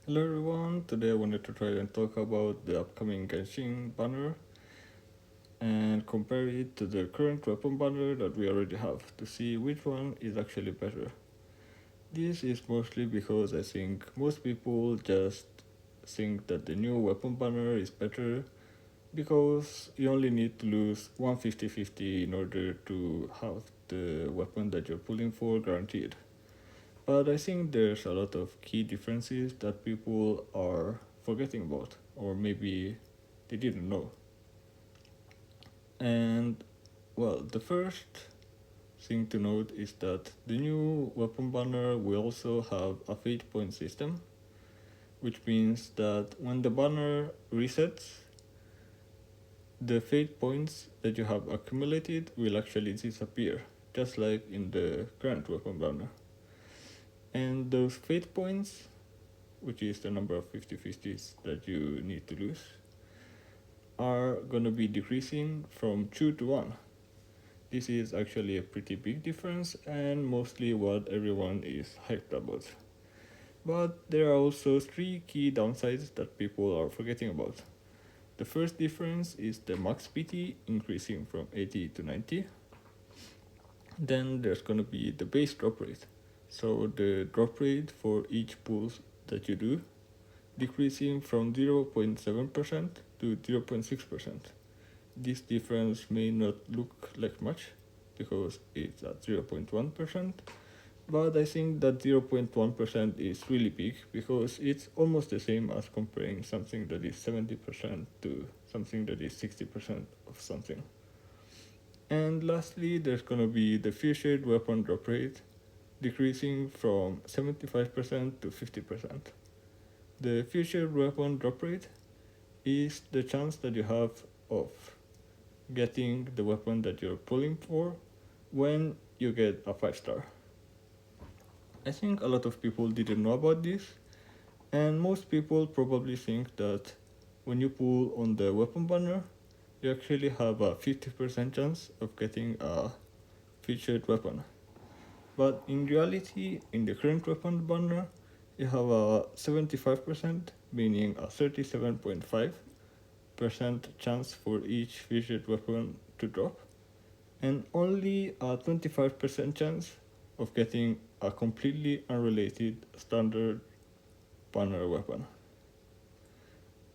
Hello everyone, today I wanted to try and talk about the upcoming Genshin banner and compare it to the current weapon banner that we already have to see which one is actually better. This is mostly because I think most people just think that the new weapon banner is better because you only need to lose 150-50 in order to have the weapon that you're pulling for guaranteed. But I think there's a lot of key differences that people are forgetting about, or maybe they didn't know. And well, the first thing to note is that the new weapon banner will also have a fate point system, which means that when the banner resets, the fate points that you have accumulated will actually disappear, just like in the current weapon banner. And those fate points, which is the number of 50-50s that you need to lose, are going to be decreasing from 2 to 1. This is actually a pretty big difference and mostly what everyone is hyped about. But there are also three key downsides that people are forgetting about. The first difference is the max PT increasing from 80 to 90. Then there's going to be the base drop rate. So the drop rate for each pull that you do decreasing from 0.7% to 0.6%. This difference may not look like much because it's at 0.1%, but I think that 0.1% is really big because it's almost the same as comparing something that is 70% to something that is 60% of something. And lastly, there's gonna be the featured weapon drop rate decreasing from 75% to 50%. The featured weapon drop rate is the chance that you have of getting the weapon that you're pulling for when you get a 5-star. I think a lot of people didn't know about this, and most people probably think that when you pull on the weapon banner, you actually have a 50% chance of getting a featured weapon. But in reality, in the current weapon banner, you have a 75%, meaning a 37.5% chance for each featured weapon to drop, and only a 25% chance of getting a completely unrelated standard banner weapon.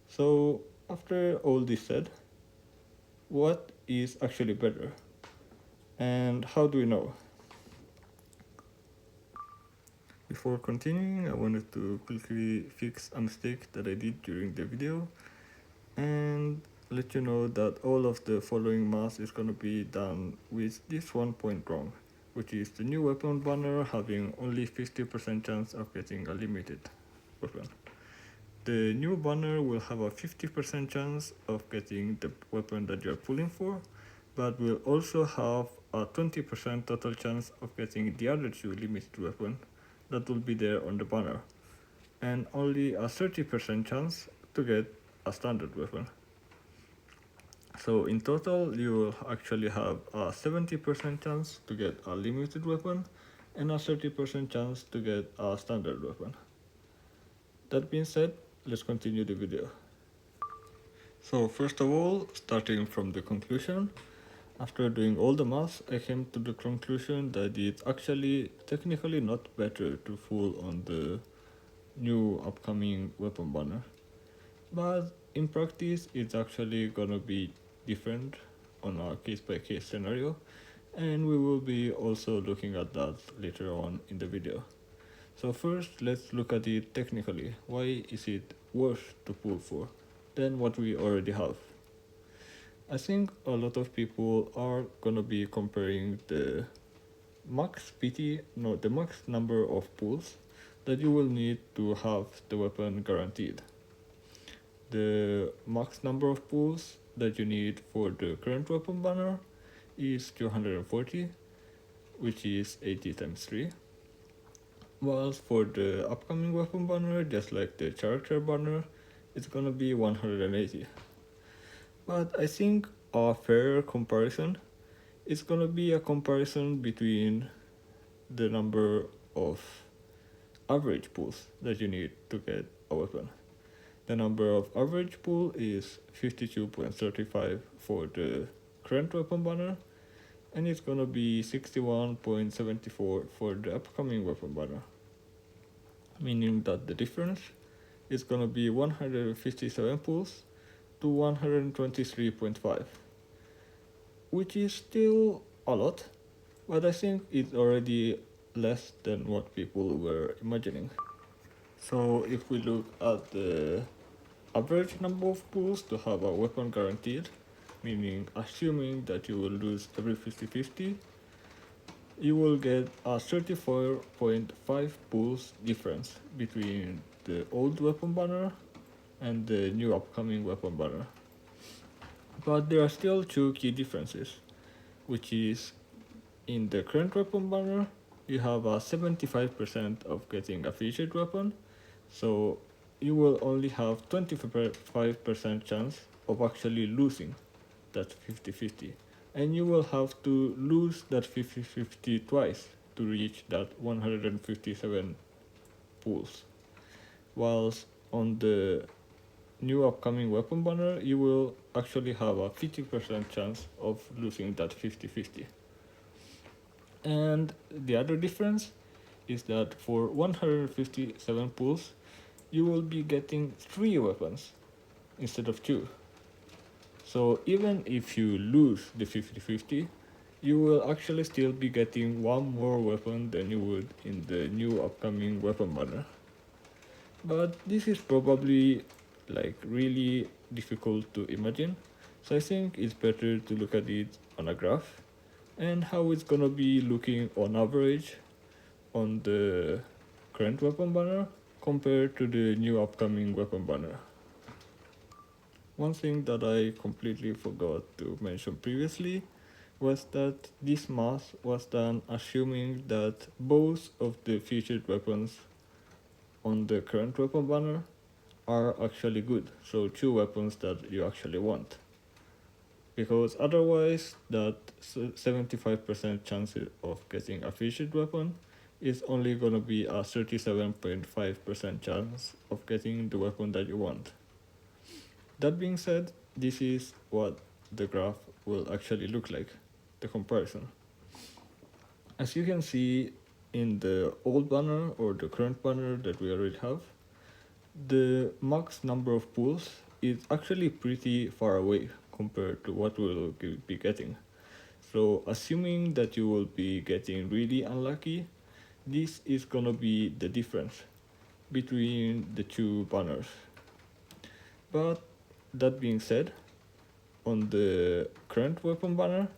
So, after all this said, what is actually better? And how do we know? Before continuing, I wanted to quickly fix a mistake that I did during the video and let you know that all of the following math is going to be done with this one point wrong, which is the new weapon banner having only 50% chance of getting a limited weapon. The new banner will have a 50% chance of getting the weapon that you're pulling for, but will also have a 20% total chance of getting the other two limited weapon that will be there on the banner, and only a 30% chance to get a standard weapon. So in total, you will actually have a 70% chance to get a limited weapon and a 30% chance to get a standard weapon. That being said, let's continue the video. So first of all, starting from the conclusion, after doing all the math, I came to the conclusion that it's actually technically not better to fool on the new upcoming weapon banner. But in practice, it's actually gonna be different on a case-by-case scenario, and we will be also looking at that later on in the video. So first, let's look at it technically. Why is it worth to pull for than what we already have? I think a lot of people are gonna be comparing the the max number of pulls that you will need to have the weapon guaranteed. The max number of pulls that you need for the current weapon banner is 240, which is 80 times 3. Whilst for the upcoming weapon banner, just like the character banner, it's gonna be 180. But I think a fair comparison is gonna be a comparison between the number of average pulls that you need to get a weapon. The number of average pull is 52.35 for the current weapon banner, and it's gonna be 61.74 for the upcoming weapon banner, meaning that the difference is gonna be 157 pulls to 123.5, which is still a lot, but I think it's already less than what people were imagining. So if we look at the average number of pulls to have a weapon guaranteed, meaning assuming that you will lose every 50-50, you will get a 34.5 pulls difference between the old weapon banner and the new upcoming weapon banner. But there are still two key differences, which is in the current weapon banner, you have a 75% of getting a featured weapon, so you will only have 25% chance of actually losing that 50-50. And you will have to lose that 50-50 twice to reach that 157 pulls. Whilst on the new upcoming weapon banner, you will actually have a 50% chance of losing that 50-50. And the other difference is that for 157 pulls, you will be getting 3 weapons instead of 2. So even if you lose the 50-50, you will actually still be getting 1 more weapon than you would in the new upcoming weapon banner. But this is probably like really difficult to imagine, so I think it's better to look at it on a graph and how it's gonna be looking on average on the current weapon banner compared to the new upcoming weapon banner. One thing that I completely forgot to mention previously was that this math was done assuming that both of the featured weapons on the current weapon banner are actually good, so 2 weapons that you actually want. Because otherwise, that 75% chance of getting a featured weapon is only gonna be a 37.5% chance of getting the weapon that you want. That being said, this is what the graph will actually look like, the comparison. As you can see in the old banner or the current banner that we already have, the max number of pulls is actually pretty far away compared to what we'll be getting. So assuming that you will be getting really unlucky, this is gonna be the difference between the 2 banners. But that being said, on the current weapon banner,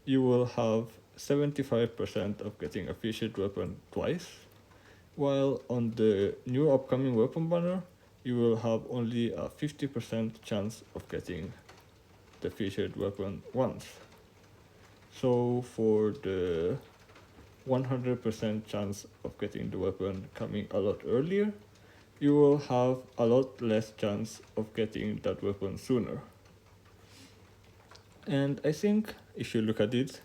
you will have 75% of getting a featured weapon twice, while on the new upcoming weapon banner, you will have only a 50% chance of getting the featured weapon once. So for the 100% chance of getting the weapon coming a lot earlier, you will have a lot less chance of getting that weapon sooner. And I think if you look at it,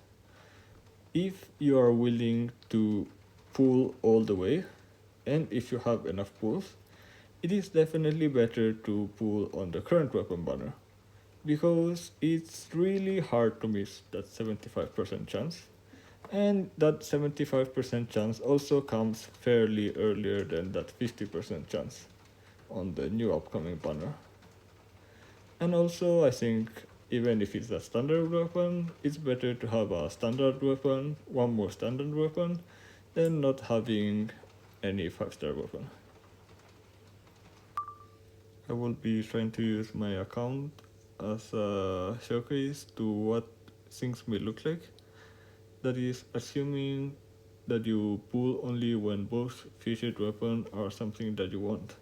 if you are willing to pull all the way, and if you have enough pulls, it is definitely better to pull on the current weapon banner, because it's really hard to miss that 75% chance, and that 75% chance also comes fairly earlier than that 50% chance on the new upcoming banner. And also I think even if it's a standard weapon, it's better to have a standard weapon, 1 more standard weapon, than not having any 5-star weapon. I will be trying to use my account as a showcase to what things may look like. That is assuming that you pull only when both featured weapons are something that you want.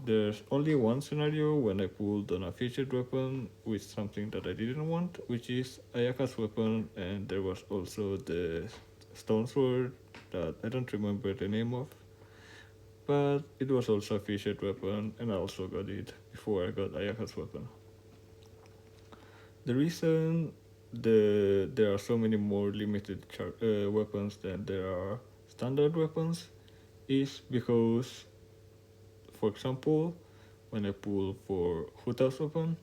There's only one scenario when I pulled on a featured weapon with something that I didn't want, which is Ayaka's weapon, and there was also the stone sword that I don't remember the name of, but it was also a featured weapon, and I also got it before I got Ayaka's weapon. The reason there are so many more limited weapons than there are standard weapons is because, for example, when I pull for Huta's weapon,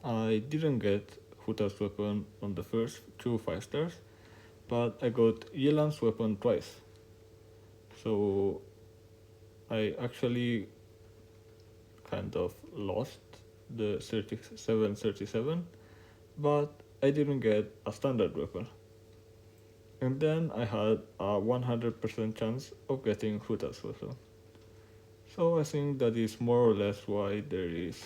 I didn't get Huta's weapon on the first 2 5-stars, but I got Yelan's weapon twice. So I actually kind of lost the 37-37, but I didn't get a standard weapon. And then I had a 100% chance of getting Huta's weapon. So I think that is more or less why there is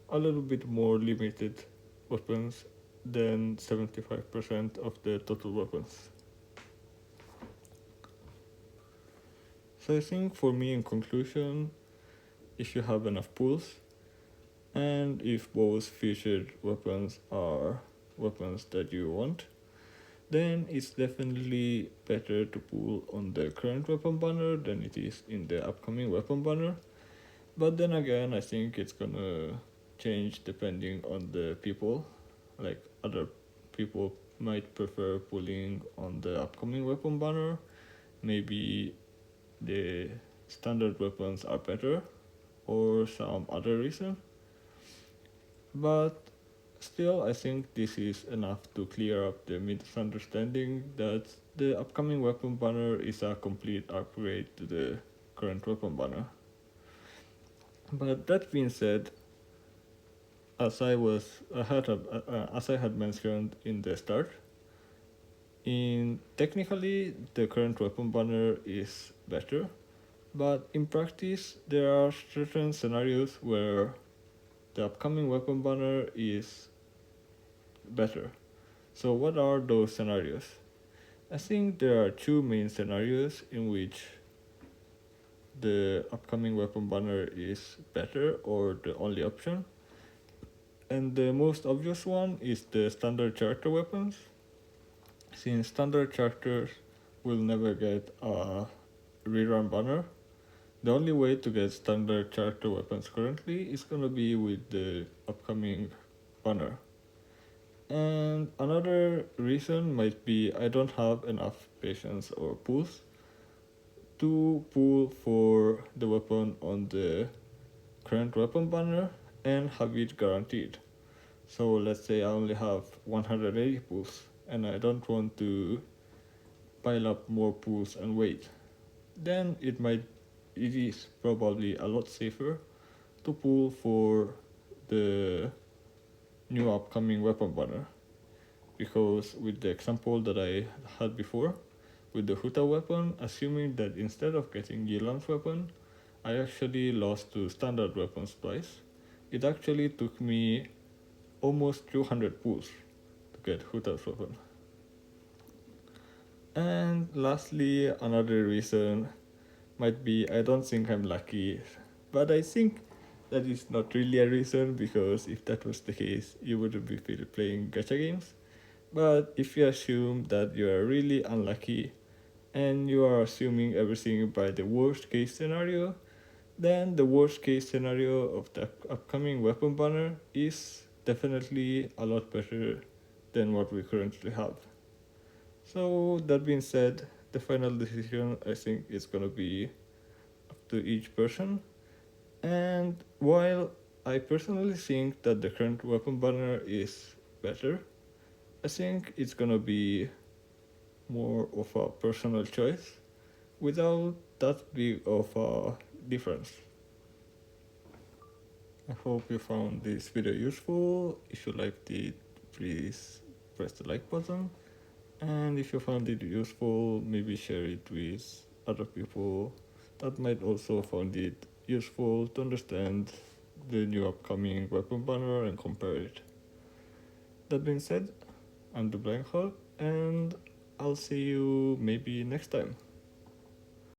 a little bit more limited weapons than 75% of the total weapons. So I think for me, in conclusion, if you have enough pulls, and if both featured weapons are weapons that you want, then it's definitely better to pull on the current weapon banner than it is in the upcoming weapon banner. But then again, I think it's gonna change depending on the people. Like, other people might prefer pulling on the upcoming weapon banner. Maybe the standard weapons are better, or some other reason. But still, I think this is enough to clear up the misunderstanding that the upcoming weapon banner is a complete upgrade to the current weapon banner. But that being said, as I had mentioned in the start, technically the current weapon banner is better, but in practice there are certain scenarios where the upcoming weapon banner is better. So what are those scenarios? I think there are 2 main scenarios in which the upcoming weapon banner is better or the only option. And the most obvious one is the standard character weapons. Since standard characters will never get a rerun banner, the only way to get standard character weapons currently is gonna be with the upcoming banner. And another reason might be I don't have enough patience or pulls to pull for the weapon on the current weapon banner and have it guaranteed. So let's say I only have 180 pulls and I don't want to pile up more pulls and wait. Then it is probably a lot safer to pull for the new upcoming weapon banner. Because with the example that I had before, with the Huta weapon, assuming that instead of getting Yilan's weapon, I actually lost to standard weapons twice, it actually took me almost 200 pulls to get Huta's weapon. And lastly, another reason might be I don't think I'm lucky, but I think that is not really a reason, because if that was the case, you wouldn't be playing gacha games. But if you assume that you are really unlucky and you are assuming everything by the worst case scenario, then the worst case scenario of the upcoming weapon banner is definitely a lot better than what we currently have. So that being said, the final decision I think is gonna be up to each person. And while I personally think that the current weapon banner is better, I think it's gonna be more of a personal choice without that big of a difference. I hope you found this video useful. If you liked it, please press the like button. And if you found it useful, maybe share it with other people that might also find it useful to understand the new upcoming weapon banner and compare it. That being said, I'm the Blank Hawk, and I'll see you maybe next time.